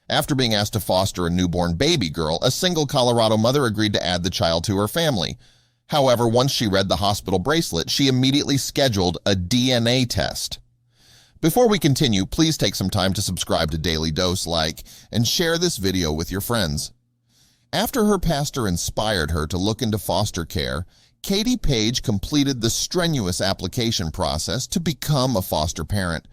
After being asked to foster a newborn baby girl, a single Colorado mother agreed to add the child to her family. However, once she read the hospital bracelet, she immediately scheduled a DNA test. Before we continue, please take some time to subscribe to Dailydose, like, and share this video with your friends. After her pastor inspired her to look into foster care, Katie Page completed the strenuous application process to become a foster parent.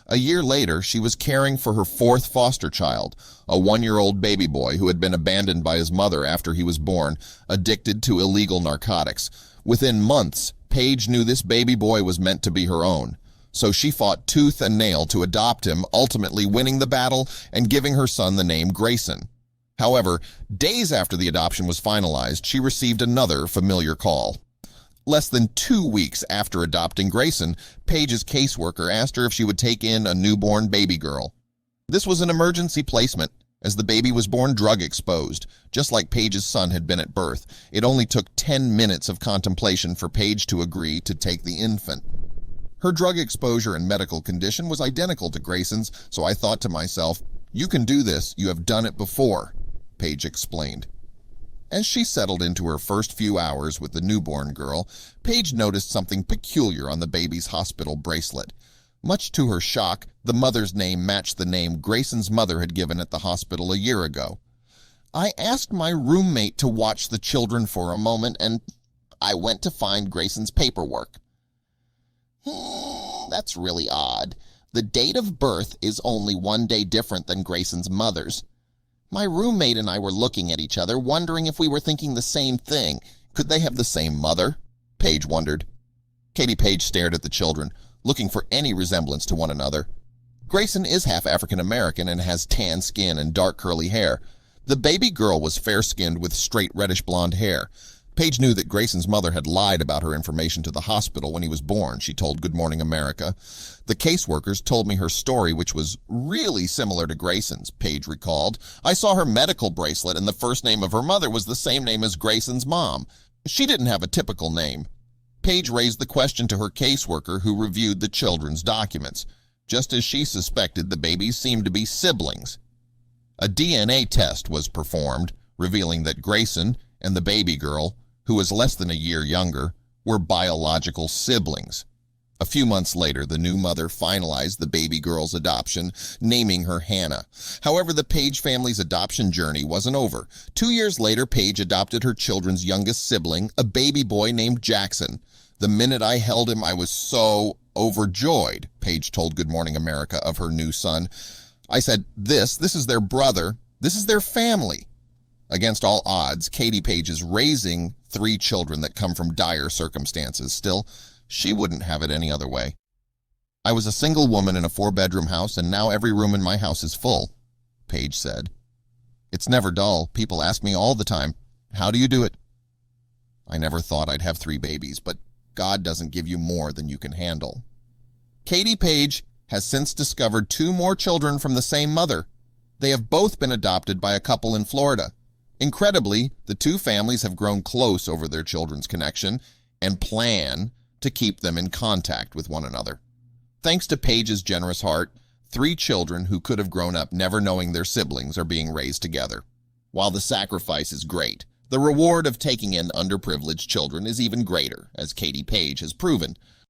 A year later, she was caring for her fourth foster child, a 1-year-old baby boy who had been abandoned by his mother after he was born, addicted to illegal narcotics. Within months, Page knew this baby boy was meant to be her own. So she fought tooth and nail to adopt him, ultimately winning the battle and giving her son the name Grayson. However, days after the adoption was finalized, she received another familiar call. Less than 2 weeks after adopting Grayson, Page's caseworker asked her if she would take in a newborn baby girl. This was an emergency placement, as the baby was born drug-exposed, just like Page's son had been at birth. It only took 10 minutes of contemplation for Page to agree to take the infant. Her drug exposure and medical condition was identical to Grayson's, so I thought to myself, "You can do this, you have done it before," Page explained. As she settled into her first few hours with the newborn girl, Page noticed something peculiar on the baby's hospital bracelet. Much to her shock, the mother's name matched the name Grayson's mother had given at the hospital a year ago. "I asked my roommate to watch the children for a moment, and I went to find Grayson's paperwork. That's really odd. The date of birth is only 1 day different than Grayson's mother's. My roommate and I were looking at each other, wondering if we were thinking the same thing. Could they have the same mother?" Page wondered. Katie Page stared at the children, looking for any resemblance to one another. Grayson is half African American and has tan skin and dark curly hair. The baby girl was fair-skinned with straight reddish blonde hair. Page knew that Grayson's mother had lied about her information to the hospital when he was born, she told Good Morning America. "The caseworkers told me her story, which was really similar to Grayson's," Page recalled. "I saw her medical bracelet, and the first name of her mother was the same name as Grayson's mom. She didn't have a typical name." Page raised the question to her caseworker, who reviewed the children's documents. Just as she suspected, the babies seemed to be siblings. A DNA test was performed, revealing that Grayson and the baby girl, who was less than a year younger, were biological siblings. A few months later, the new mother finalized the baby girl's adoption, naming her Hannah. However, the Page family's adoption journey wasn't over. 2 years later, Page adopted her children's youngest sibling, a baby boy named Jackson. "The minute I held him, I was so overjoyed," Page told Good Morning America of her new son. "I said, this is their brother, this is their family." Against all odds, Katie Page is raising 3 children that come from dire circumstances. Still, she wouldn't have it any other way. "I was a single woman in a 4-bedroom house, and now every room in my house is full," Page said. "It's never dull. People ask me all the time, 'How do you do it?' I never thought I'd have 3 babies, but God doesn't give you more than you can handle." Katie Page has since discovered 2 more children from the same mother. They have both been adopted by a couple in Florida. Incredibly, the 2 families have grown close over their children's connection and plan to keep them in contact with one another. Thanks to Page's generous heart, 3 children who could have grown up never knowing their siblings are being raised together. While the sacrifice is great, the reward of taking in underprivileged children is even greater, as Katie Page has proven.